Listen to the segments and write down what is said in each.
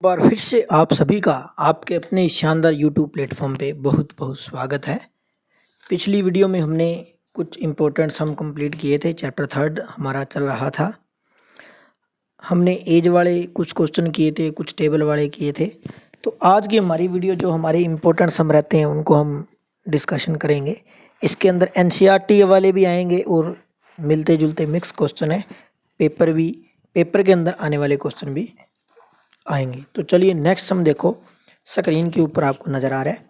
बार फिर से आप सभी का आपके अपने शानदार यूट्यूब प्लेटफॉर्म पे बहुत बहुत स्वागत है। पिछली वीडियो में हमने कुछ इम्पोर्टेंट सम कंप्लीट किए थे। चैप्टर 3 हमारा चल रहा था। हमने एज वाले कुछ क्वेश्चन किए थे, कुछ टेबल वाले किए थे। तो आज की हमारी वीडियो जो हमारे इम्पोर्टेंट सम रहते हैं उनको हम डिस्कशन करेंगे। इसके अंदर एनसीईआरटी वाले भी आएंगे और मिलते जुलते मिक्स क्वेश्चन है। पेपर के अंदर आने वाले क्वेश्चन भी आएंगे। तो चलिए नेक्स्ट सम देखो, स्क्रीन के ऊपर आपको नजर आ रहा है।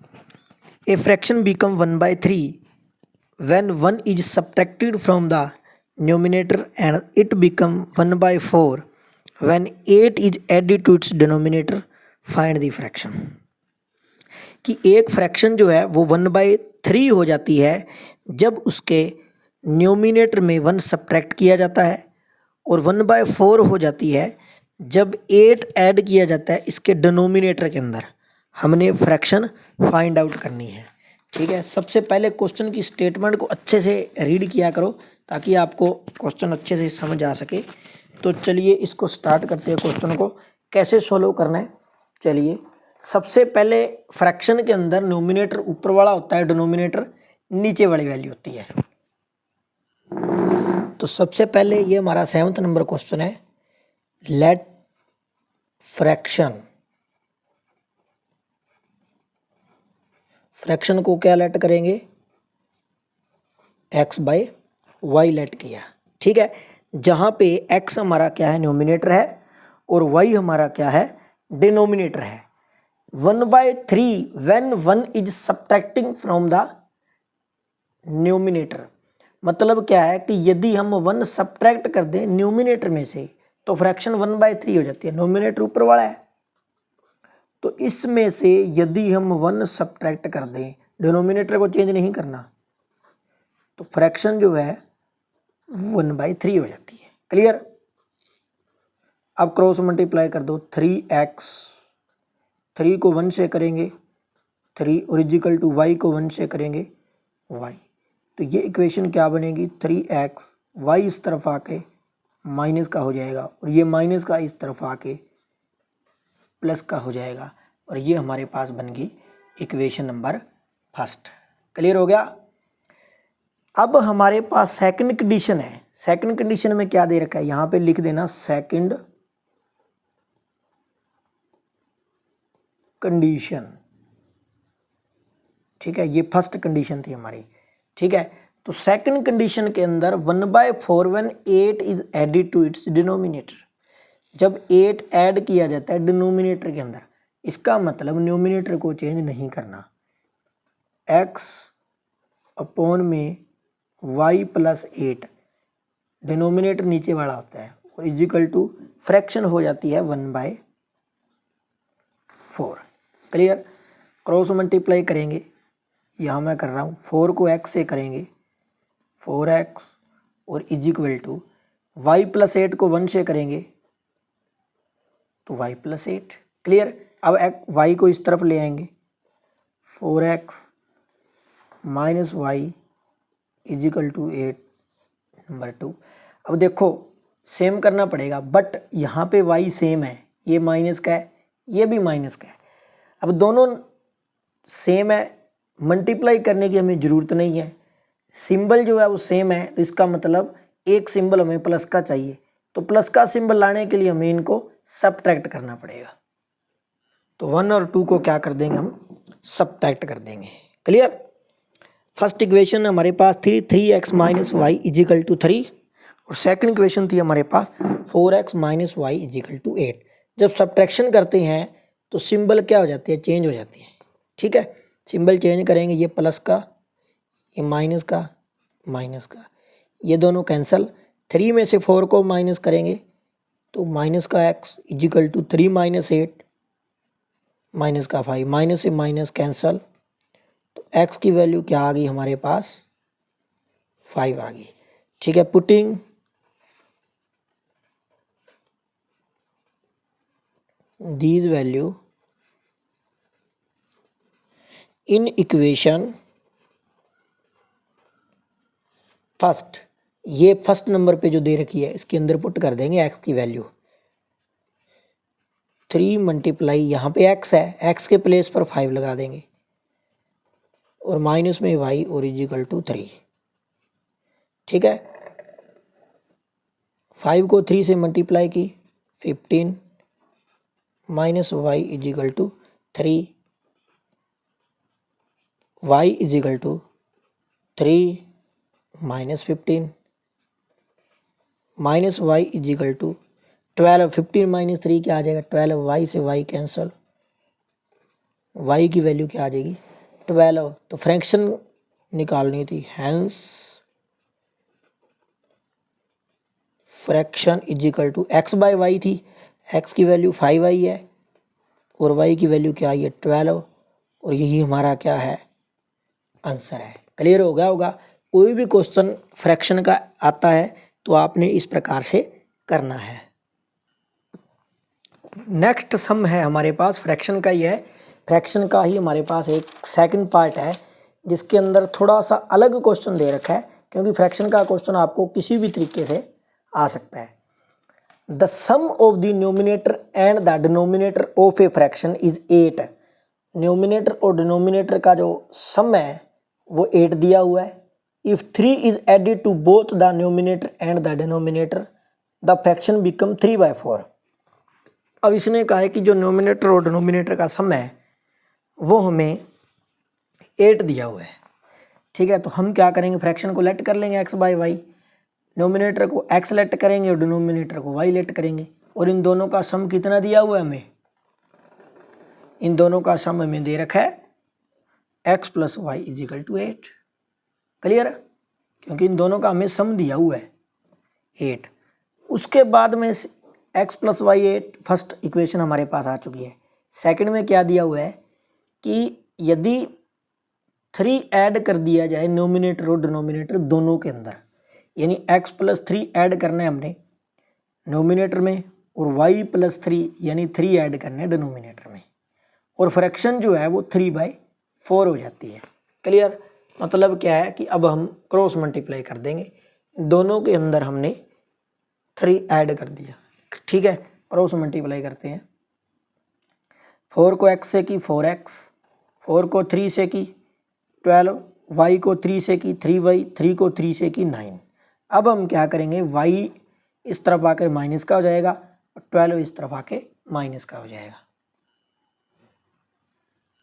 A fraction become 1/3 when 1 is subtracted from the numerator and it become 1/4 when 8 is added to its denominator. Find the fraction। कि एक फ्रैक्शन जो है वो 1/3 हो जाती है जब उसके न्यूमिनेटर में 1 सब्ट्रैक्ट किया जाता है, और 1/4 हो जाती है जब 8 ऐड किया जाता है इसके डिनोमिनेटर के अंदर। हमने फ्रैक्शन फाइंड आउट करनी है। ठीक है, सबसे पहले क्वेश्चन की स्टेटमेंट को अच्छे से रीड किया करो ताकि आपको क्वेश्चन अच्छे से समझ आ सके। तो चलिए इसको स्टार्ट करते हैं। क्वेश्चन को कैसे सोल्व करना है, चलिए सबसे पहले फ्रैक्शन के अंदर न्यूमिनेटर ऊपर वाला होता है, डिनोमिनेटर नीचे वाली वैल्यू होती है। तो सबसे पहले ये हमारा 7वां नंबर क्वेश्चन है। लेट फ्रैक्शन को क्या लेट करेंगे, x/y लेट किया। ठीक है, जहां पे x हमारा क्या है, न्यूमिनेटर है, और y हमारा क्या है, डिनोमिनेटर है। 1/3 when 1 is subtracting from the numerator, मतलब क्या है कि यदि हम 1 सब्ट्रैक्ट कर दें न्यूमिनेटर में से तो फ्रैक्शन 1/3 हो जाती है। न्यूमिनेटर ऊपर वाला है, तो इसमें से यदि हम 1 सब्ट्रैक्ट कर दें, डिनोमिनेटर को चेंज नहीं करना, तो फ्रैक्शन जो है 1/3 हो जाती है। क्लियर। अब क्रॉस मल्टीप्लाई कर दो, 3x, 3 को 1 से करेंगे 3 और इजिकल टू y को 1 से करेंगे y। तो ये इक्वेशन क्या बनेगी, 3x, y इस तरफ आके माइनस का हो जाएगा और ये माइनस का इस तरफ आके प्लस का हो जाएगा, और ये हमारे पास बन गई इक्वेशन नंबर फर्स्ट। क्लियर हो गया। अब हमारे पास सेकंड कंडीशन है। सेकंड कंडीशन में क्या दे रखा है, यहां पे लिख देना सेकंड कंडीशन। ठीक है, ये फर्स्ट कंडीशन थी हमारी। ठीक है, तो सेकंड कंडीशन के अंदर 1/4 when 8 is added to its denominator, जब 8 ऐड किया जाता है डिनोमिनेटर के अंदर, इसका मतलब न्यूमिनेटर को चेंज नहीं करना। x अपॉन में y प्लस 8, डिनोमिनेटर नीचे वाला होता है, और इजिकल टू फ्रैक्शन हो जाती है 1/4। क्लियर। क्रॉस मल्टीप्लाई करेंगे, यहाँ मैं कर रहा हूँ, 4 को x से करेंगे 4x, और इजिक्वल टू y प्लस 8 को 1 से करेंगे तो y प्लस 8। क्लियर। अब y को इस तरफ ले आएंगे, 4x minus y is equal to 8 number 2। अब देखो सेम करना पड़ेगा, बट यहाँ पे y सेम है, ये माइनस का है, ये भी माइनस का है। अब दोनों सेम है, मल्टीप्लाई करने की हमें ज़रूरत नहीं है। सिंबल जो है वो सेम है, तो इसका मतलब एक सिंबल हमें प्लस का चाहिए, तो प्लस का सिंबल लाने के लिए हमें इनको सब्ट्रैक्ट करना पड़ेगा। तो 1 और 2 को क्या कर देंगे, हम सब्ट्रैक्ट कर देंगे। क्लियर। फर्स्ट इक्वेशन हमारे पास थी 3x minus y is equal to 3, और सेकंड इक्वेशन थी हमारे पास 4x minus y is equal to 8। जब सब्ट्रैक्शन करते हैं तो सिंबल क्या हो जाती है, चेंज हो जाती है। ठीक है, सिंबल चेंज करेंगे, ये प्लस का, ये माइनस का, माइनस का, ये दोनों कैंसल। 3 में से 4 को माइनस करेंगे तो माइनस का x is equal to 3 minus 8 minus का 5, माइनस से माइनस कैंसल, तो x की वैल्यू क्या आ गई हमारे पास, 5 आ गई। ठीक है, putting these value in equation first, ये फर्स्ट नंबर पे जो दे रखी है इसके अंदर पुट कर देंगे x की वैल्यू। 3 मल्टीप्लाई यहाँ पे x है, x के प्लेस पर 5 लगा देंगे और माइनस में y और इजिकल टू 3। ठीक है, 5 को 3 से मल्टीप्लाई की 15 minus y equal to 3, y equal to 3 minus 15 minus y equal to 12। 15 minus 3 क्या आ जाएगा 12, y से y कैंसल, y की वैल्यू क्या आ जाएगी 12। तो फ्रैक्शन निकालनी थी, hence fraction equal to x by y थी, x की वैल्यू 5 आई है और y की वैल्यू क्या आई है 12, और यही हमारा क्या है आंसर है। क्लियर हो गया होगा। कोई भी क्वेश्चन फ्रैक्शन का आता है तो आपने इस प्रकार से करना है। नेक्स्ट सम है हमारे पास फ्रैक्शन का ही है, फ्रैक्शन का ही हमारे पास एक सेकंड पार्ट है जिसके अंदर थोड़ा सा अलग क्वेश्चन दे रखा है, क्योंकि फ्रैक्शन का क्वेश्चन आपको किसी भी तरीके से आ सकता है। The sum of the numerator and the denominator of a fraction is 8। Numerator और डिनोमिनेटर का जो सम है वो 8 दिया हुआ है। If 3 is added to both the numerator and the denominator the fraction become 3/4। अब इसने कहा है कि जो न्यूमिनेटर और डिनोमिनेटर का सम है वो हमें 8 दिया हुआ है। ठीक है, तो हम क्या करेंगे, फ्रैक्शन को लेट कर लेंगे x बाय वाई, नोमिनेटर को x लेट करेंगे और डिनोमिनेटर को y लेट करेंगे, और इन दोनों का सम कितना दिया हुआ है हमें, इन दोनों का सम हमें दे रखा है x plus y is equal to 8। Clear, क्योंकि इन दोनों का हमें सम दिया हुआ है 8। उसके बाद में x plus y 8 first equation हमारे पास आ चुकी है। सेकंड में क्या दिया हुआ है कि यदि 3 ऐड कर दिया जाए नोमिनेटर और डिनोमिनेटर दोनों के अंदर, यानी x प्लस 3 ऐड करना है हमने नोमिनेटर में और y प्लस 3 यानी 3 ऐड करना है डिनोमिनेटर में, और फ्रैक्शन जो है वो 3/4 हो जाती है। क्लियर, मतलब क्या है कि अब हम क्रॉस मल्टीप्लाई कर देंगे, दोनों के अंदर हमने 3 ऐड कर दिया। ठीक है, क्रॉस मल्टीप्लाई करते हैं। 4 को x से की 4x, 4 को 3 से की 12, y को 3 से की 3y, 3 को 3 से की 9। अब हम क्या करेंगे, y इस तरफ आकर माइनस का हो जाएगा और 12 इस तरफ आके माइनस का हो जाएगा।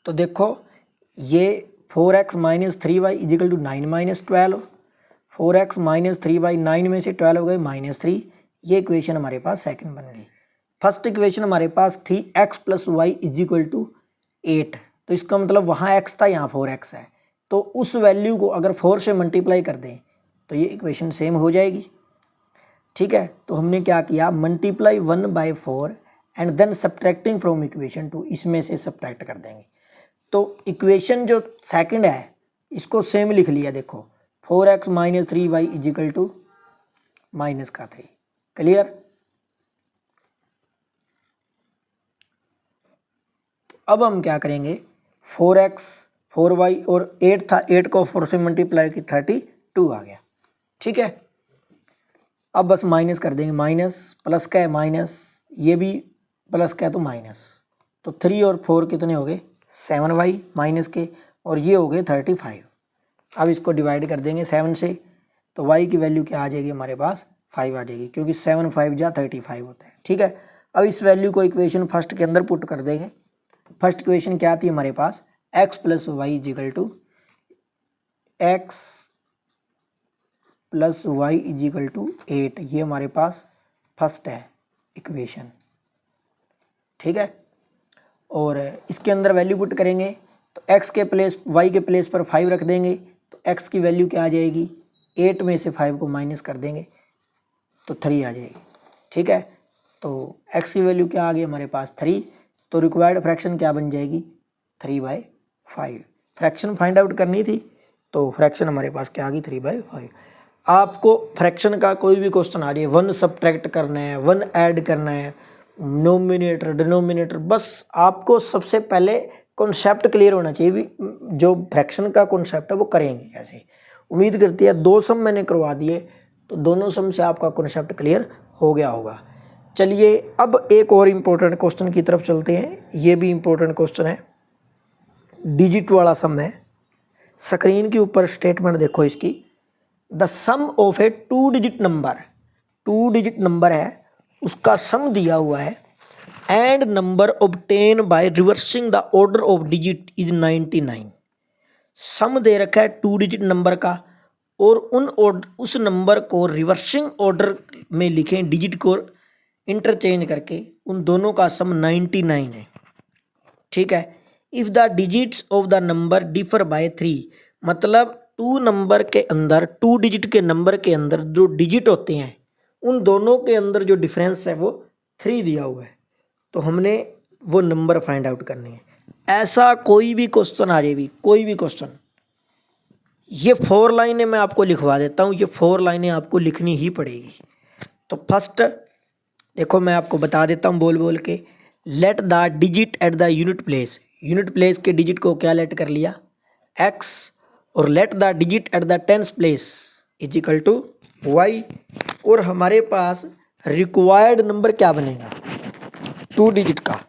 तो देखो ये 4x minus 3y equal to 9 minus 12, 4x minus 3y 9 में से 12 हो गए -3। ये इक्वेशन हमारे पास सेकंड बन गई। फर्स्ट इक्वेशन हमारे पास थी x plus y is equal to 8, तो इसका मतलब वहाँ x था, यहाँ 4x है, तो उस वैल्यू को अगर 4 से मल्टीप्लाई कर दें तो ये इक्वेशन सेम हो जाएगी। ठीक है, तो हमने क्या किया, multiply 1/4 and then subtracting from equation 2, इसमें से सब्ट्रैक्ट कर देंगे। तो इक्वेशन जो सेकंड है इसको सेम लिख लिया, देखो 4x minus 3y equal to minus का 3। क्लियर, तो अब हम क्या करेंगे, 4x 4y और 8 था, 8 को 4 से मल्टीप्लाई की 32 आ गया। ठीक है, अब बस माइनस कर देंगे, माइनस प्लस का है माइनस, ये भी प्लस का है तो माइनस, तो 3 और 4 कितने हो गए 7y माइनस के, और ये हो गए 35। अब इसको डिवाइड कर देंगे 7 से, तो y की वैल्यू क्या आ जाएगी हमारे पास 5 आ जाएगी, क्योंकि 7 5 जा 35 होता है। ठीक है, अब इस वैल्यू को इक्वेशन फर्स्ट के अंदर पुट कर देंगे। फर्स्ट इक्वेशन क्या थी हमारे पास, x plus y is equal to x plus y is equal to 8, ये हमारे पास फर्स्ट है इक्वेशन। ठीक है, और इसके अंदर वैल्यू पुट करेंगे तो x के प्लेस y के प्लेस पर 5 रख देंगे, तो x की वैल्यू क्या आ जाएगी, 8 में से 5 को माइनस कर देंगे तो 3 आ जाएगी। ठीक है, तो x की वैल्यू क्या आ गई हमारे पास 3, तो रिक्वायर्ड फ्रैक्शन क्या बन जाएगी 3/5। फ्रैक्शन फाइंड आउट करनी थी, तो फ्रैक्शन हमारे पास क्या आ गई 3/5। आपको फ्रैक्शन का कोई भी क्वेश्चन आ रही है, 1 सब्ट्रैक्ट करना है, 1 ऐड करना है, नोमिनेटर डिनोमिनेटर, बस आपको सबसे पहले कॉन्सेप्ट क्लियर होना चाहिए, भी जो फ्रैक्शन का कॉन्सेप्ट है वो करेंगे कैसे। उम्मीद करती है 2 सम मैंने करवा दिए, तो दोनों सम से आपका कॉन्सेप्ट क्लियर हो गया होगा। चलिए अब एक और इम्पोर्टेंट क्वेश्चन की तरफ चलते हैं। ये भी इम्पोर्टेंट क्वेश्चन है, डिजिट वाला सम है। स्क्रीन के ऊपर स्टेटमेंट देखो इसकी। The sum of a 2 digit number, 2 digit number है, उसका सम दिया हुआ है, and number obtain by reversing the order of digit is 99। Sum दे रखा है 2 डिजिट नंबर का, और उस नंबर को रिवर्सिंग ऑर्डर में लिखें, डिजिट को इंटरचेंज करके, उन दोनों का सम 99 है। ठीक है। If the digits of the number differ by 3, मतलब 2 नंबर के अंदर, 2 डिजिट के नंबर के अंदर जो डिजिट होते हैं उन दोनों के अंदर जो डिफरेंस है वो 3 दिया हुआ है। तो हमने वो नंबर फाइंड आउट करने हैं। ऐसा कोई भी क्वेश्चन आ जाए भी, कोई भी क्वेश्चन, ये 4 लाइनें मैं आपको लिखवा देता हूँ, ये 4 लाइनें आपको लिखनी ही पड़ेगी। तो फर्स्ट देखो मैं आपको बता देता हूँ बोल बोल के। Let the digit at the unit place, unit place के डिजिट को क्या लेट कर लिया, x, और let the digit at the tens place is equal to y। और हमारे पास रिक्वायर्ड नंबर क्या बनेगा, 2 डिजिट का,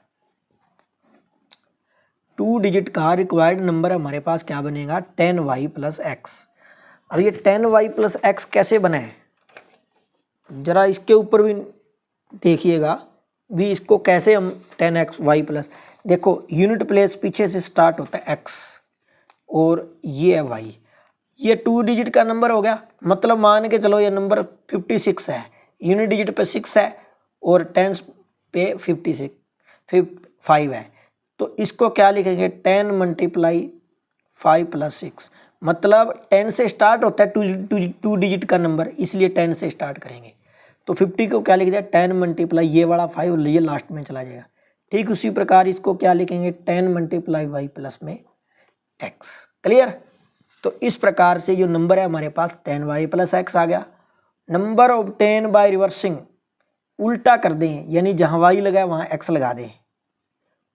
2 डिजिट का रिक्वायर्ड नंबर हमारे पास क्या बनेगा, 10y प्लस एक्स। अब ये 10y प्लस एक्स कैसे बना है, जरा इसके ऊपर भी देखिएगा भी, इसको कैसे हम 10xy प्लस, देखो यूनिट प्लेस पीछे से स्टार्ट होता है x, और ये है y, ये 2 डिजिट का नंबर हो गया। मतलब मान के चलो ये नंबर 56 है, यूनिट डिजिट पे 6 है और टेंस पे 5 है। तो इसको क्या लिखेंगे, 10 मल्टीप्लाई 5 प्लस 6, मतलब 10 से स्टार्ट होता है 2 डिजिट का नंबर, इसलिए 10 से स्टार्ट करेंगे। तो 50 को क्या लिख दिया, 10 मल्टीप्लाई ये वाला 5, ये लास्ट में चला जाएगा। ठीक उसी प्रकार इसको क्या लिखेंगे, 10 मल्टीप्लाई y प्लस में x। क्लियर। तो इस प्रकार से जो नंबर है हमारे पास 10y प्लस एक्स आ गया। नंबर ऑब्टेन बाय रिवर्सिंग, उल्टा कर दें, यानी जहाँ y लगा है वहाँ x लगा दें,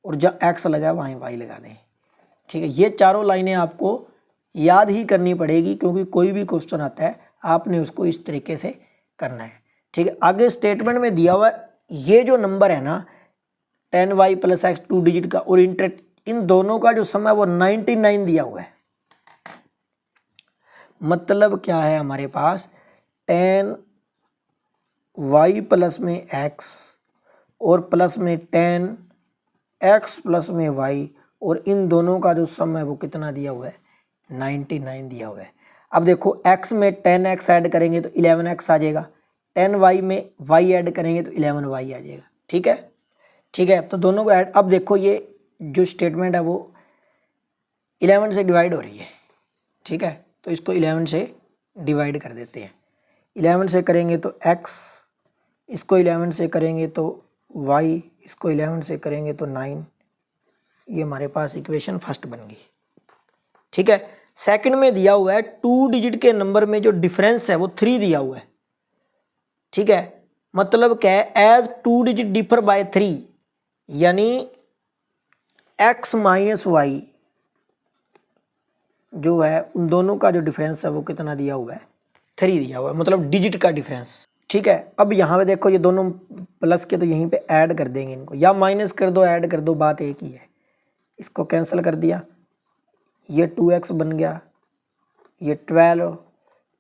और जहाँ x लगा है वहाँ y लगा दें। ठीक है। ये चारों लाइनें आपको याद ही करनी पड़ेगी, क्योंकि कोई भी क्वेश्चन आता है आपने उसको इस तरीके से करना है। ठीक है। आगे स्टेटमेंट में दिया हुआ ये जो नंबर है ना 10y प्लस एक्स 2 डिजिट का, और इन दोनों का जो सम है वो 99 दिया हुआ है। मतलब क्या है, हमारे पास 10y प्लस में x और प्लस में 10x प्लस में y, और इन दोनों का जो सम है वो कितना दिया हुआ है, 99 दिया हुआ है। अब देखो x में 10x ऐड करेंगे तो 11x आ जाएगा, 10y में y ऐड करेंगे तो 11y आ जाएगा। ठीक है। ठीक है। तो दोनों को ऐड, अब देखो ये जो स्टेटमेंट है वो 11 से डिवाइड हो रही है। ठीक है। तो इसको 11 से डिवाइड कर देते हैं। 11 से करेंगे तो x, इसको 11 से करेंगे तो y, इसको 11 से करेंगे तो 9। ये हमारे पास इक्वेशन फर्स्ट बन गई। ठीक है। सेकंड में दिया हुआ है 2 डिजिट के नंबर में जो डिफरेंस है वो 3 दिया हुआ है। ठीक है। मतलब क्या है, एज 2 डिजिट डिफर बाय 3, यानी x माइनस वाई जो है उन दोनों का जो डिफरेंस है वो कितना दिया हुआ है, 3 दिया हुआ है, मतलब डिजिट का डिफरेंस। ठीक है। अब यहाँ पे देखो ये दोनों प्लस के, तो यहीं पे ऐड कर देंगे इनको, या माइनस कर दो ऐड कर दो, बात एक ही है। इसको कैंसिल कर दिया, ये 2x बन गया, ये 12,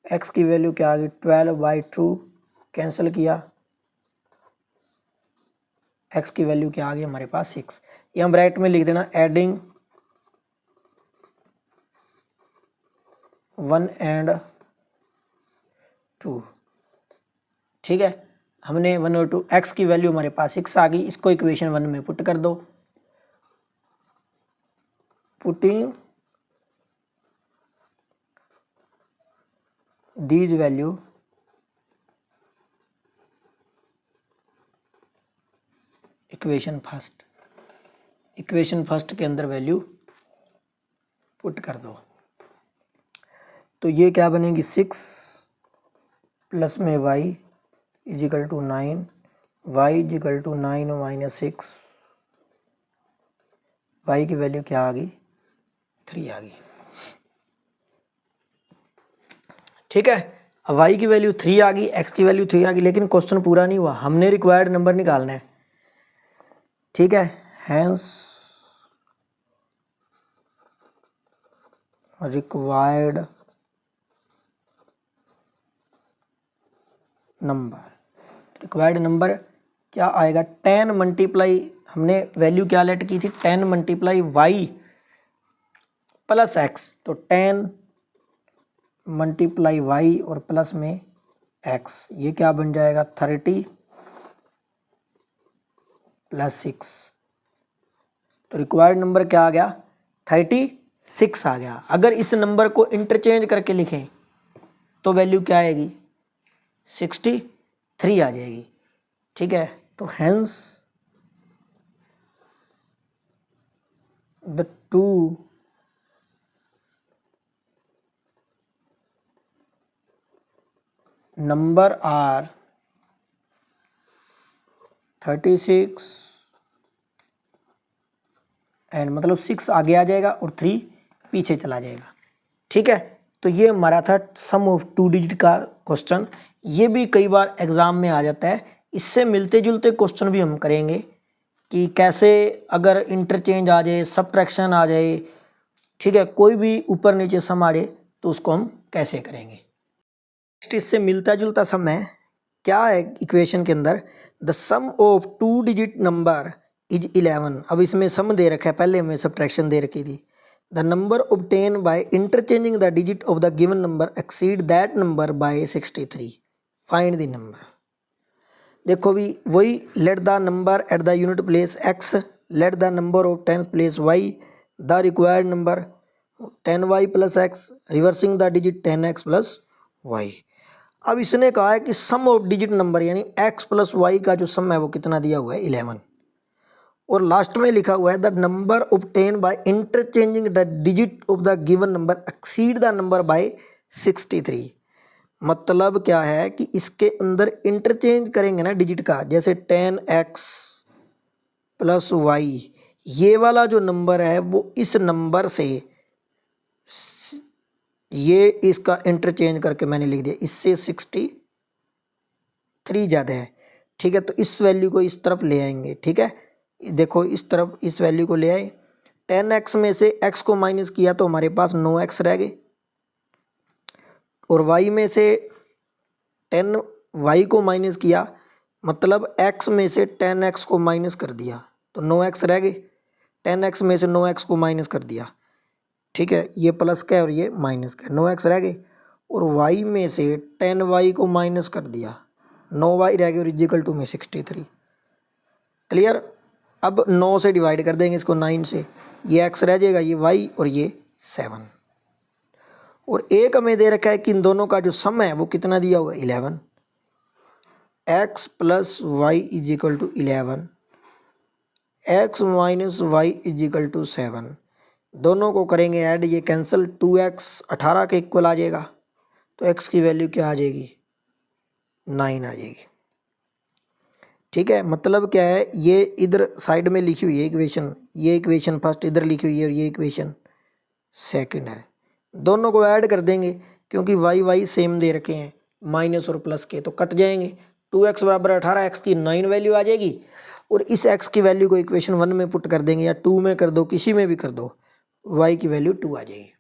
x की वैल्यू क्या आ गई 12/2, कैंसिल किया, x की वैल्यू क्या आ गई हमारे पास 6। ये हम ब्रैकेट में लिख देना एडिंग 1 and 2। ठीक है। हमने 1 और 2, x की वैल्यू हमारे पास 6 आ गई, इसको इक्वेशन 1 में पुट कर दो। Putting these value equation first के अंदर वैल्यू पुट कर दो। तो ये क्या बनेगी, 6 प्लस में y equal to 9, y equal to 9 minus 6, y की वैल्यू क्या आ गई 3 आ गई। ठीक है। अब y की वैल्यू 3 आ गई, x की वैल्यू 3 आ गई, लेकिन क्वेश्चन पूरा नहीं हुआ, हमने रिक्वायर्ड नंबर निकालना है। ठीक है, hence required number, required number क्या आएगा, 10 मल्टीप्लाई, हमने वैल्यू क्या लेट की थी, 10 मल्टीप्लाई वाई प्लस एक्स, तो 10 मल्टीप्लाई वाई और प्लस में एक्स, ये क्या बन जाएगा 30 प्लस 6, तो रिक्वायर्ड नंबर क्या आ गया 36 आ गया। अगर इस नंबर को इंटरचेंज करके लिखें तो वैल्यू क्या आएगी 63 आ जाएगी। ठीक है, तो hence the two number are 36 and मतलब 6 आगे आ जाएगा और 3 पीछे चला जाएगा। ठीक है, तो ये हमारा था सम ऑफ 2 डिजिट का क्वेश्चन, ये भी कई बार एग्जाम में आ जाता है। इससे मिलते जुलते क्वेश्चन भी हम करेंगे कि कैसे अगर इंटरचेंज आ जाए, सब्ट्रैक्शन आ जाए, ठीक है, कोई भी ऊपर नीचे सम आ जाए तो उसको हम कैसे करेंगे। इससे मिलता जुलता सम है, क्या है इक्वेशन के अंदर, the sum of 2 digit number is 11। अब इसमें सम दे रखा है, पहले हमें सब्ट्रैक्शन दे रखी थी। The number obtain by interchanging the digit of the given number exceed that number by 63, find the number. देखो भी वही, let the number at the unit place x, let the number of tenth place y, the required number 10y plus x, reversing the digit 10x plus y. अब इसने कहा है कि sum of digit number यानी x plus y का जो sum है वो कितना दिया हुआ है 11, और लास्ट में लिखा हुआ है the number obtain by interchanging the digit of the given number exceed the number by 63। मतलब क्या है कि इसके अंदर इंटरचेंज करेंगे ना डिजिट का, जैसे 10x प्लस वाई, ये वाला जो नंबर है वो इस नंबर से, ये इसका इंटरचेंज करके मैंने लिख दिया, इससे 63 ज़्यादा है। ठीक है, तो इस वैल्यू को इस तरफ ले आएंगे। ठीक है, देखो इस तरफ इस वैल्यू को ले आए, 10x में से x को माइनस किया तो हमारे पास 9x रह गए, और y में से 10y को माइनस किया, मतलब x में से 10x को माइनस कर दिया तो 9x रह गए, 10x में से 9x को माइनस कर दिया। ठीक है, ये प्लस का है और ये माइनस का, 9x रह गए, और y में से 10y को माइनस कर दिया, 9y रह गए और इजिकल टू में 63। क्लियर। अब 9 से डिवाइड कर देंगे इसको 9 से, ये x रह जाएगा, ये y और ये 7, और एक हमें दे रखा है कि इन दोनों का जो सम है वो कितना दिया हुआ है 11, x plus y is equal to 11, x minus y is equal to 7। दोनों को करेंगे ऐड, ये कैंसिल, 2x 18 के इक्वल आ जाएगा, तो x की वैल्यू क्या आ जाएगी 9 आ जाएगी। ठीक है, मतलब क्या है, ये इधर साइड में लिखी हुई है इक्वेशन, ये इक्वेशन फर्स्ट इधर लिखी हुई है और ये इक्वेशन सेकंड है। दोनों को ऐड कर देंगे क्योंकि वाई वाई सेम दे रखे हैं, माइनस और प्लस के, तो कट जाएंगे। 2x बराबर 18, x की 9 वैल्यू आ जाएगी, और इस x की वैल्यू को इक्वेशन 1 में पुट कर देंगे, या 2 में कर दो, किसी में भी कर दो, y की वैल्यू 2 आ जाएगी।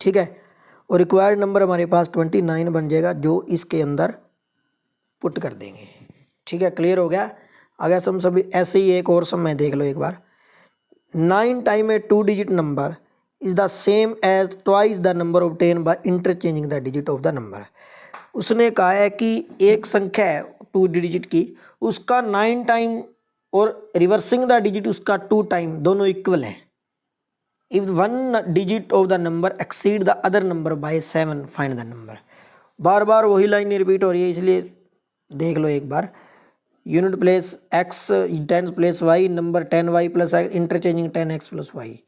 ठीक है, और रिक्वायर्ड नंबर हमारे पास 29 बन जाएगा, जो इसके अंदर पुट कर देंगे। ठीक है, क्लियर हो गया। अगर हम सभी ऐसे ही एक और सम में देख लो एक बार, 9 time a 2 digit number is the same as twice the number obtain by interchanging the digit of the number. उसने कहा है कि एक संख्या है 2 डिजिट की, उसका 9 टाइम और रिवर्सिंग द डिजिट उसका 2 टाइम, दोनों इक्वल है। If one digit of the number exceed the other number by 7 find the number. बार बार वही लाइन रिपीट हो रही है, इसलिए देख लो एक बार। Unit place x, 10 place y, number 10y plus x, interchanging 10x plus y.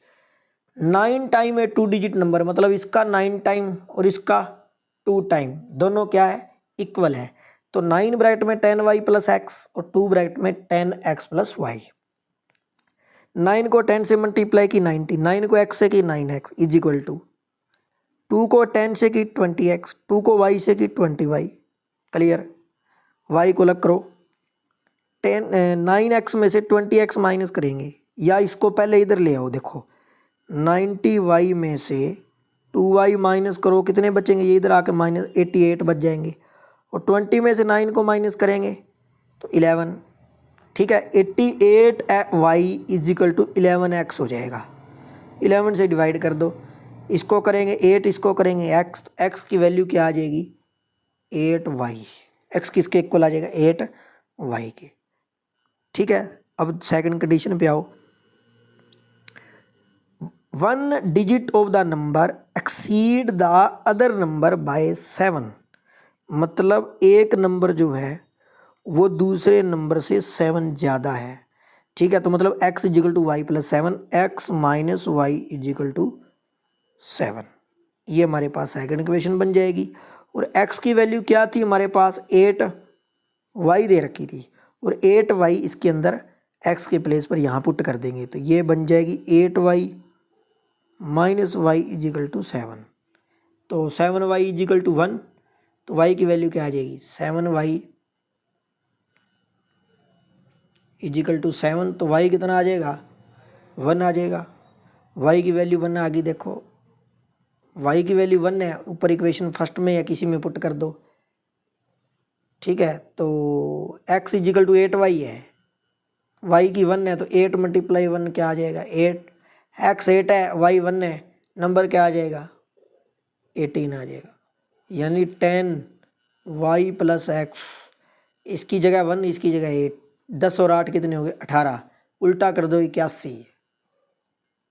9 time है 2 डिजिट नंबर, मतलब इसका 9 टाइम और इसका 2 टाइम, दोनों क्या है इक्वल है, तो 9 ब्रैकेट में 10y प्लस एक्स और 2 ब्रैकेट में 10x प्लस वाई। 9 को 10 से मल्टीप्लाई की 90, 9 को x से की 9x इज इक्वल टू 2 को 10 से की 20x, 2 को y से की 20y, क्लियर। y को अलग करो, 9x में से 20x माइनस करेंगे, या इसको पहले इधर ले आओ, देखो 90y में से 2y माइनस करो, कितने बचेंगे, ये इधर आकर -88 बच जाएंगे, और 20 में से 9 को माइनस करेंगे तो 11, ठीक है। 88y इजिकल टू 11x हो जाएगा। 11 से डिवाइड कर दो, इसको करेंगे 8, इसको करेंगे x, तो x की वैल्यू क्या आ जाएगी 8y, x किसके इक्वल आ जाएगा 8y के, ठीक है। अब सेकंड कंडीशन पे आओ, 1 digit of the number exceed the other number by 7, मतलब एक नंबर जो है वो दूसरे नंबर से 7 ज़्यादा है, ठीक है। तो मतलब x is equal to y plus 7, x minus y is equal to 7, ये हमारे पास सेकंड इक्वेशन बन जाएगी। और x की वैल्यू क्या थी हमारे पास 8y दे रखी थी, और 8y इसके अंदर x के प्लेस पर यहाँ पुट कर देंगे, तो ये बन जाएगी 8y minus y is equal to 7, तो 7y इजिकल टू 1, तो y की वैल्यू क्या आ जाएगी 7y इजिकल टू 7, तो y कितना आ जाएगा 1 आ जाएगा। y की वैल्यू 1 आ गई, देखो y की वैल्यू 1 है, ऊपर इक्वेशन फर्स्ट में या किसी में पुट कर दो, ठीक है। तो x इजिकल टू 8y है, y की 1 है, तो 8 मल्टीप्लाई 1 क्या आ जाएगा 8, x 8 है, y 1 है, नंबर क्या आ जाएगा 18 आ जाएगा, यानी 10y प्लस x, इसकी जगह 1, इसकी जगह 8, 10 और 8 कितने हो गए 18, उल्टा कर दो 81,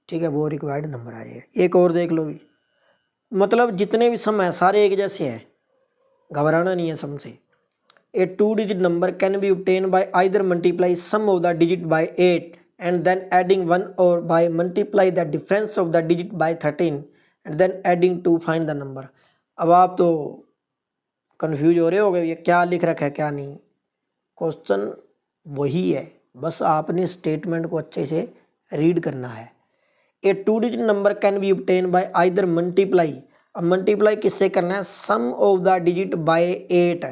ठीक है, वो रिक्वायर्ड नंबर आ जाएगा। एक और देख लो भी, मतलब जितने भी सम है सारे एक जैसे हैं, घबराना नहीं है सम से। ए 2 digit number can be obtained by either multiply sum of the digit by 8 and then adding 1, or by multiply the difference of the digit by 13 and then adding 2, find the number। अब आप तो confuse हो रहे होगे ये क्या लिख रखा है क्या नहीं, क्वेश्चन वही है, बस आपने स्टेटमेंट को अच्छे से रीड करना है। A 2 digit number can be obtained by either multiply, अब मल्टीप्लाई किससे करना है sum of the digit by 8,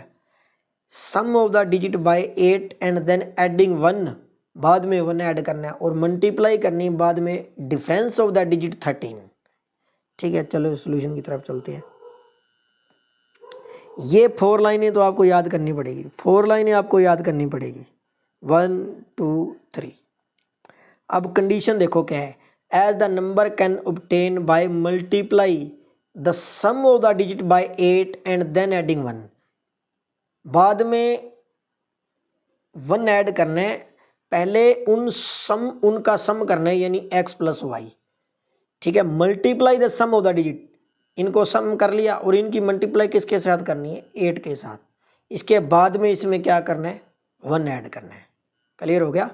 sum of the digit by 8 and then adding 1, बाद में 1 ऐड करना है, और मल्टीप्लाई करनी है बाद में डिफरेंस ऑफ द डिजिट 13, ठीक है। चलो सॉल्यूशन की तरफ चलते हैं। ये 4 लाइनें तो आपको याद करनी पड़ेगी, 4 लाइनें आपको याद करनी पड़ेगी, 1 2 3। अब कंडीशन देखो क्या है, as the number can obtain by multiply the sum of the digit by 8 and then adding 1, बाद में 1 ऐड करना है, पहले उनका सम करना है, यानी x प्लस वाई, ठीक है। Multiply the sum of the digit, इनको सम कर लिया, और इनकी मल्टीप्लाई किसके साथ करनी है 8 के साथ, इसके बाद में इसमें क्या करना है 1 ऐड करना है, क्लियर हो गया,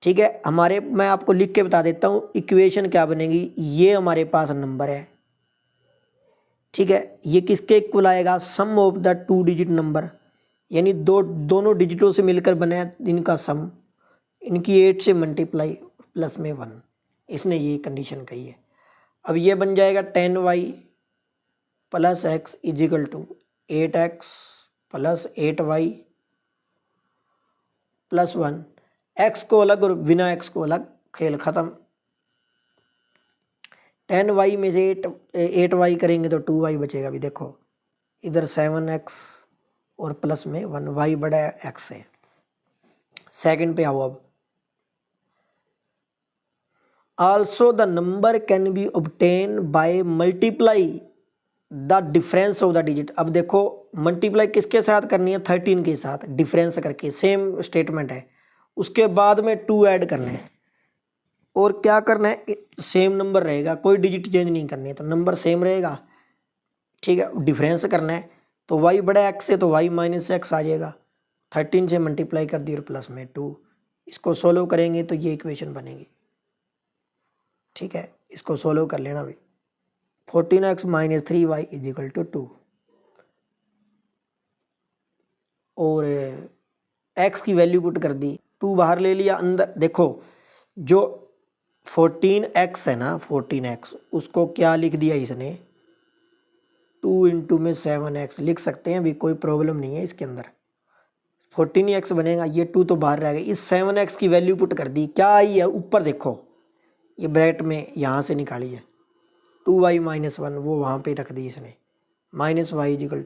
ठीक है। हमारे मैं आपको लिख के बता देता हूँ इक्वेशन क्या बनेगी, ये हमारे पास नंबर है, ठीक है, ये किसके इक्वल आएगा सम ऑफ द 2 डिजिट नंबर, यानी दोनों डिजिटों से मिलकर बना इनका सम, इनकी 8 से मल्टीप्लाई प्लस में 1, इसने ये कंडीशन कही है। अब ये बन जाएगा 10y plus x is equal to 8x plus 8y plus 1, x को अलग और बिना x को अलग, खेल ख़त्म। 10y में से 8y करेंगे तो 2y बचेगा, भी देखो इधर 7x और प्लस में 1, y बड़ा x से। सेकंड पे आओ, अब also the number can be obtained bye multiply the difference of the digit, अब देखो मल्टीप्लाई किसके साथ करनी है 13 के साथ, डिफरेंस करके, सेम स्टेटमेंट है, उसके बाद में 2 ऐड करना है, और क्या करना है सेम नंबर रहेगा, कोई डिजिट चेंज नहीं करनी है, तो नंबर सेम रहेगा, ठीक है। डिफरेंस करना है तो y बड़ा x से, तो y माइनस एक्स आ जाएगा, 13 से मल्टीप्लाई कर दी और प्लस में 2, इसको सोल्व करेंगे तो ये इक्वेशन बनेगी, ठीक है। इसको सोल्व कर लेना भी, 14x minus 3y equal to 2, और x की वैल्यू पुट कर दी, 2 बाहर ले लिया, अंदर देखो जो 14x है ना 14x, उसको क्या लिख दिया इसने 2 में 7x लिख सकते हैं, अभी कोई प्रॉब्लम नहीं है इसके अंदर। 14x बनेगा, ये 2 तो बाहर रह गई। इस 7x की वैल्यू पुट कर दी, क्या आई है ऊपर देखो, ये ब्रैकेट में यहाँ से निकाली है 2y - 1, वो वहाँ पे रख दी इसने, -y =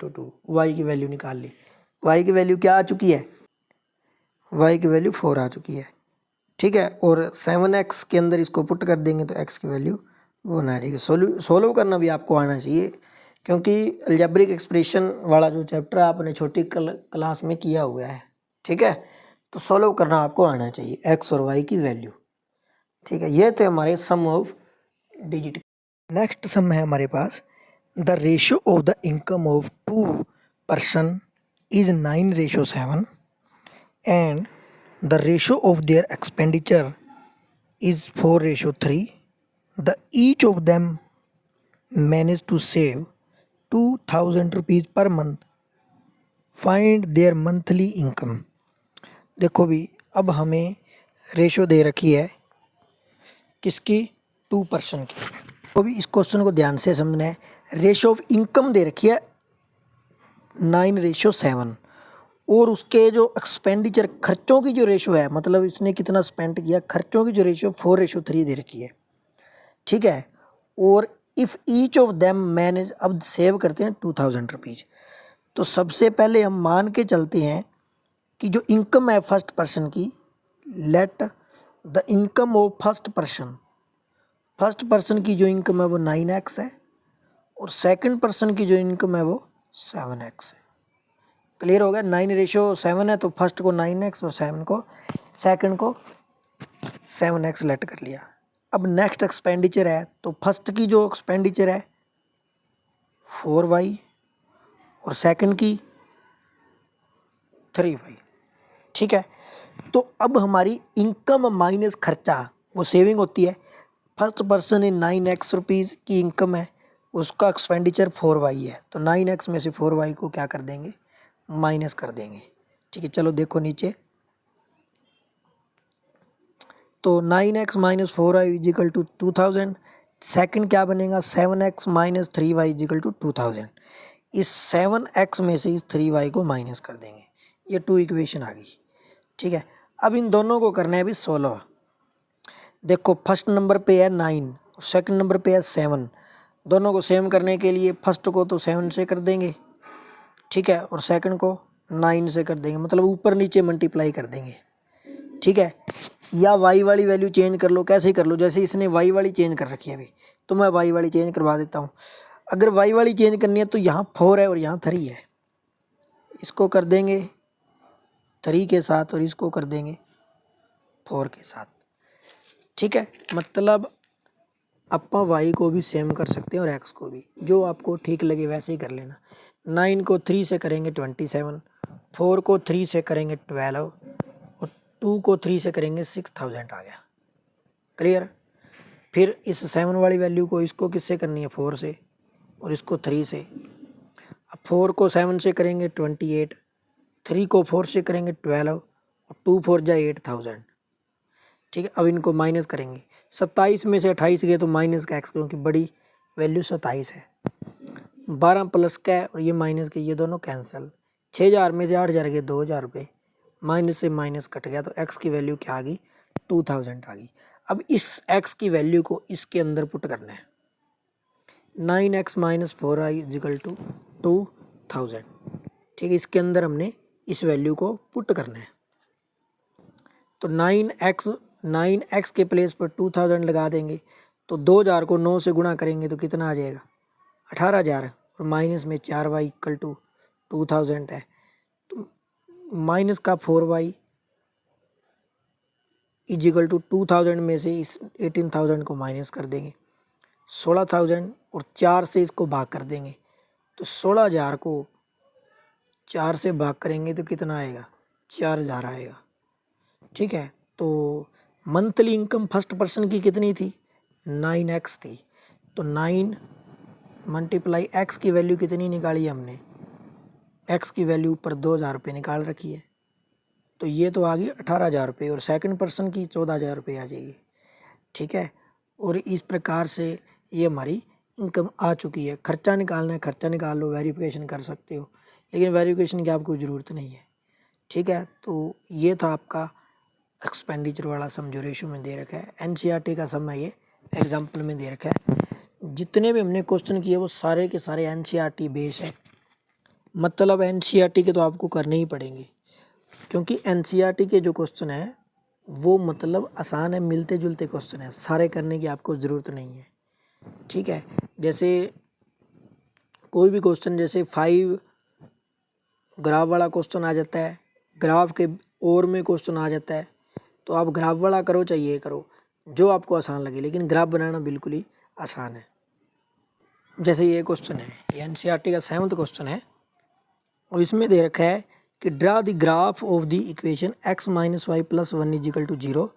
2, y की वैल्यू निकाल ली। y की वैल्यू क्या आ चुकी है, y की वैल्यू 4 आ चुकी है, ठीक है। और 7x के अंदर इसको पुट कर देंगे तो x की वैल्यू वो आ जाएगी। सोल्व करना भी आपको आना चाहिए, क्योंकि अलजेब्रिक एक्सप्रेशन वाला जो चैप्टर आपने छोटी क्लास में किया हुआ है, ठीक है, तो सोल्व करना आपको आना चाहिए x और y की वैल्यू, ठीक है। ये थे हमारे sum of digit. Next sum है हमारे पास, the ratio of the income of 2 person is 9:7 and the ratio of their expenditure is 4:3. The each of them managed to save 2000 rupees per month. Find their monthly income. देखो भी, अब हमें ratio दे रखी है किसकी, 2 पर्सन की। तो भी इस क्वेश्चन को ध्यान से समझना है। रेशो ऑफ इनकम दे रखी है 9:7 और उसके जो एक्सपेंडिचर खर्चों की जो रेशो है, मतलब इसने कितना स्पेंड किया, खर्चों की जो रेशो 4:3 दे रखी है, ठीक है। और if each of them manage, अब सेव करते हैं 2000 रुपीज़। तो सबसे पहले हम मान के चलते हैं कि जो इनकम है फर्स्ट पर्सन की, let the income of first person की जो इनकम है वो 9x है और सेकंड पर्सन की जो इनकम है वो 7x है। क्लियर हो गया, 9:7 है तो फर्स्ट को 9x और सेकंड को 7x लेट कर लिया। अब नेक्स्ट एक्सपेंडिचर है, तो फर्स्ट की जो एक्सपेंडिचर है 4y और सेकंड की 3y, ठीक है। तो अब हमारी इनकम माइनस खर्चा वो सेविंग होती है। फर्स्ट पर्सन ने 9x रुपीज़ की इनकम है, उसका एक्सपेंडिचर 4y है, तो 9x में से 4y को क्या कर देंगे, माइनस कर देंगे, ठीक है। चलो देखो नीचे, तो 9x - 4y = 2000। सेकंड क्या बनेगा, 7x - 3y = 2000। इस 7x में से इस 3y को माइनस कर देंगे, ये 2 इक्वेशन आ गई, ठीक है। अब इन दोनों को करना है अभी 16। देखो फर्स्ट नंबर पे है 9, सेकंड नंबर पे है 7। दोनों को सेम करने के लिए फर्स्ट को तो 7 से कर देंगे, ठीक है, और सेकंड को 9 से कर देंगे, मतलब ऊपर नीचे मल्टीप्लाई कर देंगे, ठीक है। या y वाली वैल्यू चेंज कर लो, कैसे कर लो, जैसे इसने y वाली चेंज कर रखी है अभी, तो मैं y वाली चेंज करवा देता हूँ। अगर y वाली चेंज करनी है तो यहाँ 4 है और यहाँ 3 है, इसको कर देंगे 3 के साथ और इसको कर देंगे 4 के साथ, ठीक है। मतलब अपा y को भी सेम कर सकते हैं और x को भी, जो आपको ठीक लगे वैसे ही कर लेना। 9 को 3 से करेंगे 27, 4 को 3 से करेंगे 12 और 2 को 3 से करेंगे 6000 आ गया, क्लियर। फिर इस 7 वाली वैल्यू को इसको किससे करनी है, 4 से और इसको 3 से। अब 4 को 7 से करेंगे 28, 3 को 4 से करेंगे 12 और 2 4 जा 8000, ठीक है। अब इनको माइनस करेंगे, 27 में से 28 गए तो माइनस का x, क्योंकि बड़ी वैल्यू 27 है। 12 प्लस का है और ये माइनस के, ये दोनों कैंसिल। 6000 में से 8000 गए 2000 रुपये, माइनस से माइनस कट गया तो x की वैल्यू क्या आ गई, 2000 आ गई। अब इस x की वैल्यू को इसके अंदर पुट करना है, 9x - 4y = 2000, ठीक है। इसके अंदर हमने इस वैल्यू को पुट करना है, तो 9x के प्लेस पर 2000 लगा देंगे, तो 2000 को 9 से गुणा करेंगे तो कितना आ जाएगा, 18000, और माइनस में 4y = 2000 है, तो माइनस का 4y = 2000 में से इस 18000 को माइनस कर देंगे, 16000 और 4 से इसको भाग कर देंगे, तो 16000 को 4 से भाग करेंगे तो कितना आएगा, 4000 आएगा, ठीक है। तो मंथली इनकम फर्स्ट पर्सन की कितनी थी, 9x थी, तो 9 × x की वैल्यू कितनी निकाली हमने, x की वैल्यू ऊपर 2000 रुपये निकाल रखी है, तो ये तो आ गई 18000 रुपये और सेकंड पर्सन की 14000 रुपये आ जाएगी, ठीक है। और इस प्रकार से ये हमारी इनकम आ चुकी है, खर्चा निकालना है खर्चा निकाल लो, वेरिफिकेशन कर सकते हो, लेकिन वेरिफिकेशन की आपको ज़रूरत नहीं है। ठीक है, तो ये था आपका एक्सपेंडिचर वाला सम जो रेशो में दे रखा है। एनसीईआरटी का सम है, ये एग्जाम्पल में दे रखा है। जितने भी हमने क्वेश्चन किए वो सारे के सारे एनसीईआरटी बेस है, मतलब एनसीईआरटी के तो आपको करने ही पड़ेंगे, क्योंकि एनसीईआरटी के जो क्वेश्चन है वो मतलब आसान है, मिलते जुलते क्वेश्चन है, सारे करने की आपको ज़रूरत नहीं है। ठीक है, जैसे कोई भी क्वेश्चन जैसे 5 ग्राफ वाला क्वेश्चन आ जाता है, ग्राफ के और में क्वेश्चन आ जाता है, तो आप ग्राफ वाला करो चाहे ये करो, जो आपको आसान लगे, लेकिन ग्राफ बनाना बिल्कुल ही आसान है। जैसे ये क्वेश्चन है, ये एनसीईआरटी का 7th क्वेश्चन है और इसमें दे रखा है कि draw the graph of the equation x minus y plus 1 is equal to 0,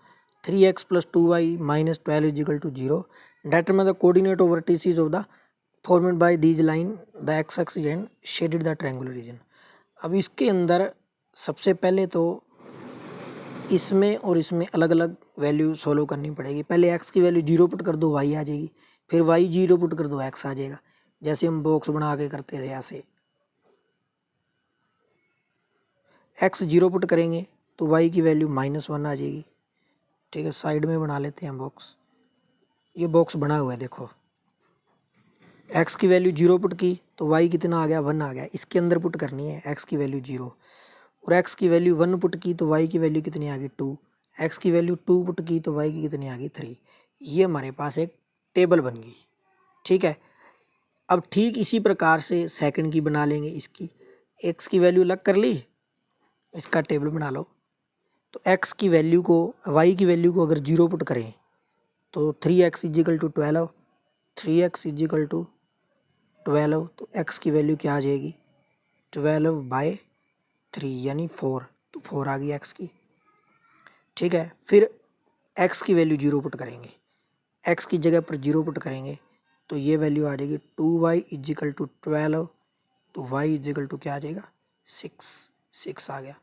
3x plus 2y minus 12 is equal to 0, determine the coordinate of vertices of the formed by these line the x axis and shaded the triangular region। अब इसके अंदर सबसे पहले तो इसमें और इसमें अलग अलग वैल्यू सोल्व करनी पड़ेगी। पहले x की वैल्यू 0 पुट कर दो, y आ जाएगी, फिर y 0 पुट कर दो, x आ जाएगा। जैसे हम बॉक्स बना के करते थे ऐसे, x 0 पुट करेंगे तो y की वैल्यू -1 आ जाएगी। ठीक है, साइड में बना लेते हैं बॉक्स, ये बॉक्स बना हुआ है देखो, x की वैल्यू 0 पुट की तो y कितना आ गया, 1 आ गया। इसके अंदर पुट करनी है x की वैल्यू 0, और x की वैल्यू 1 पुट की तो y की वैल्यू कितनी आ गई 2, x की वैल्यू 2 पुट की तो y की कितनी आ गई 3। ये हमारे पास एक टेबल बन गई। ठीक है, अब ठीक इसी प्रकार से सेकंड की बना लेंगे। इसकी x की वैल्यू अलग कर ली, इसका टेबल बना लो। तो x की वैल्यू को, y की वैल्यू को अगर 0 पुट करें तो 3x is equal to 12, 3x is equal to 12, तो x की वैल्यू क्या आ जाएगी 12/3 यानी 4, तो 4 आ गई x की। ठीक है, फिर x की वैल्यू 0 पुट करेंगे, x की जगह पर 0 पुट करेंगे तो ये वैल्यू आ जाएगी 2y इजिकल टू 12, तो y इजिकल टू क्या आ जाएगा 6 आ गया।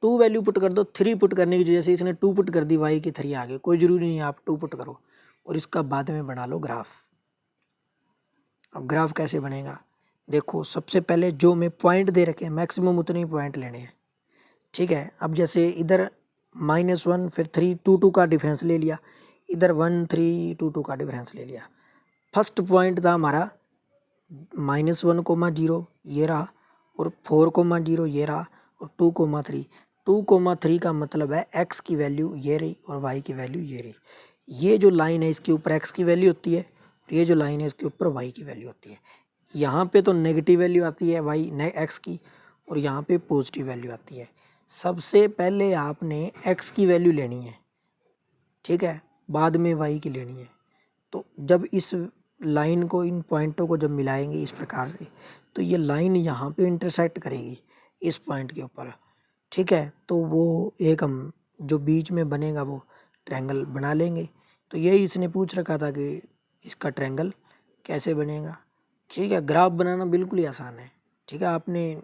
2 वैल्यू पुट कर दो, 3 पुट करने की वजह से इसने 2 पुट कर दी, y की 3 आ गए। कोई ज़रूरी नहीं है आप 2 पुट करो, और इसका बाद में बना लो ग्राफ। अब ग्राफ कैसे बनेगा देखो, सबसे पहले जो मैं पॉइंट दे रखे हैं मैक्सिमम उतने ही पॉइंट लेने हैं। ठीक है, अब जैसे इधर -1 फिर 3 2 2 का डिफरेंस ले लिया, इधर 1 3 2 2 का डिफरेंस ले लिया। फर्स्ट पॉइंट था हमारा -1,0 ये रहा, और 4,0 ये रहा, और 2,3। 2,3 का मतलब है x की वैल्यू ये रही और y की वैल्यू ये रही। ये जो लाइन है इसके ऊपर x की वैल्यू होती है, और ये जो लाइन है इसके ऊपर y की वैल्यू होती है। यहाँ पे तो नेगेटिव वैल्यू आती है x की, और यहाँ पे पॉजिटिव वैल्यू आती है। सबसे पहले आपने x की वैल्यू लेनी है, ठीक है, बाद में y की लेनी है। तो जब इस लाइन को, इन पॉइंटों को जब मिलाएंगे इस प्रकार से, तो ये लाइन यहाँ पे इंटरसेक्ट करेगी इस पॉइंट के ऊपर। ठीक है, तो वो एक हम जो बीच में बनेगा वो ट्रायंगल बना लेंगे। तो यही इसने पूछ रखा था कि इसका ट्रायंगल कैसे बनेगा। ठीक है, ग्राफ बनाना बिल्कुल ही आसान है। ठीक है, आपने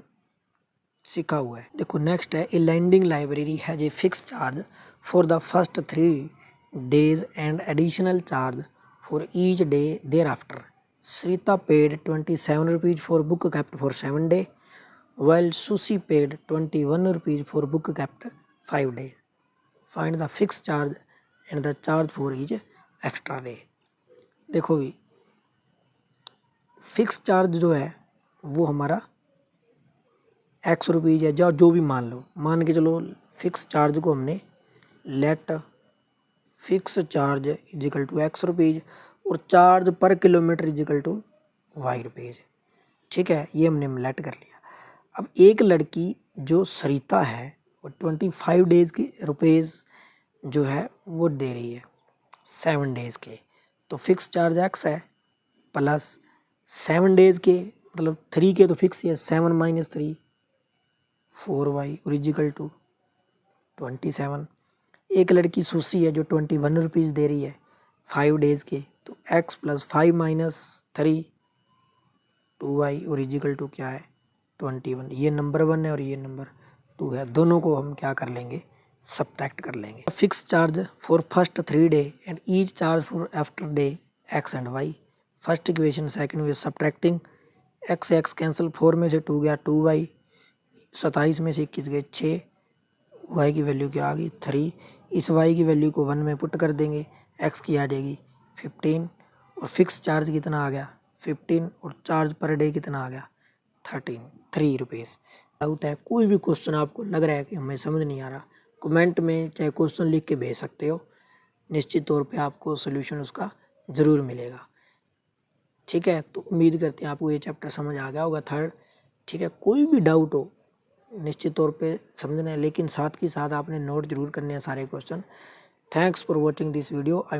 सीखा हुआ है। देखो नेक्स्ट है, a lending library has a fix charge for the first 3 days and additional charge for each day thereafter. Srita paid 27 rupees for book kept for 7 days, while Susi paid 21 rupees for book kept 5 days. Find the fixed charge and the charge for each extra day. देखो भी, fix charge जो है वो हमारा x rupees है, जो भी मान लो, मान के चलो फिक्स चार्ज को हमने let fix charge is equal to x rupees, और charge per kilometre is equal to y rupees. ठीक है, ये हमने लेट कर लिया। अब एक लड़की जो सरिता है वो 25 डेज़ की रुपीज़ जो है वो दे रही है 7 डेज़ के, तो फिक्स चार्ज x है, प्लस 7 डेज़ के मतलब 3 के तो फिक्स ही है, 7 - 3 4y और इजिकल टू 27। एक लड़की सुसी है जो 21 रुपीज़ दे रही है 5 डेज़ के, तो x + 5 - 3 2y और इजिकल टू क्या है 21। ये नंबर 1 है और ये नंबर 2 है, दोनों को हम क्या कर लेंगे सब्ट्रैक्ट कर लेंगे। Fix charge for first 3 day and each charge for after day x and y। First equation second way subtracting x x cancel, 4 में से 2 गया 2y, 27 में से 21 गए 6, y की वैल्यू क्या आ गई 3। इस y की वैल्यू को 1 में पुट कर देंगे, x की आ जाएगी 15 और फिक्स चार्ज कितना आ गया 15 और चार्ज पर डे कितना आ गया 3 रुपीज़। डाउट है, कोई भी क्वेश्चन आपको लग रहा है कि हमें समझ नहीं आ रहा, कमेंट में चाहे क्वेश्चन लिख के भेज सकते हो, निश्चित तौर पे आपको सोल्यूशन उसका ज़रूर मिलेगा। ठीक है, तो उम्मीद करते हैं आपको ये चैप्टर समझ आ गया होगा थर्ड। ठीक है, कोई भी डाउट हो निश्चित तौर पे समझना है, लेकिन साथ ही साथ आपने नोट जरूर करने हैं सारे question. Thanks for watching this video. I